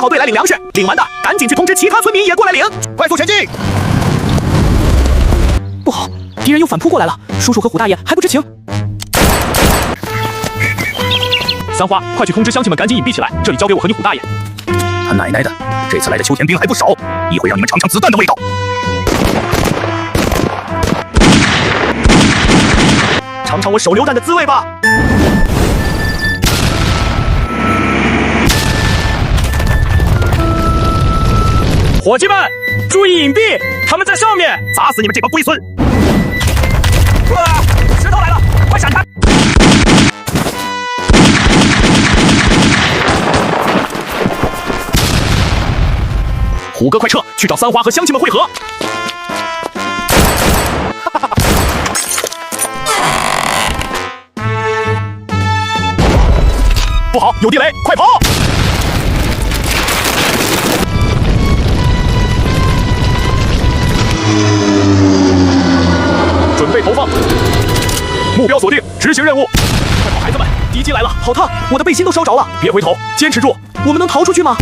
好队来领粮食，领完的赶紧去通知其他村民也过来领，快速前进！不好，敌人又反扑过来了，叔叔和虎大爷还不知情。三花，快去通知乡亲们赶紧隐蔽起来，这里交给我和你虎大爷。他奶奶的，这次来的秋田兵还不少，一会让你们尝尝子弹的味道。尝尝我手榴弹的滋味吧！伙计们，注意隐蔽，他们在上面，砸死你们这帮龟孙！哇，石头来了，快闪开！虎哥，快撤，去找三花和乡亲们会合！不好，有地雷，快跑！准备投放，目标锁定，执行任务。快跑，孩子们，敌机来了，好烫，我的背心都烧着了。别回头，坚持住，我们能逃出去吗？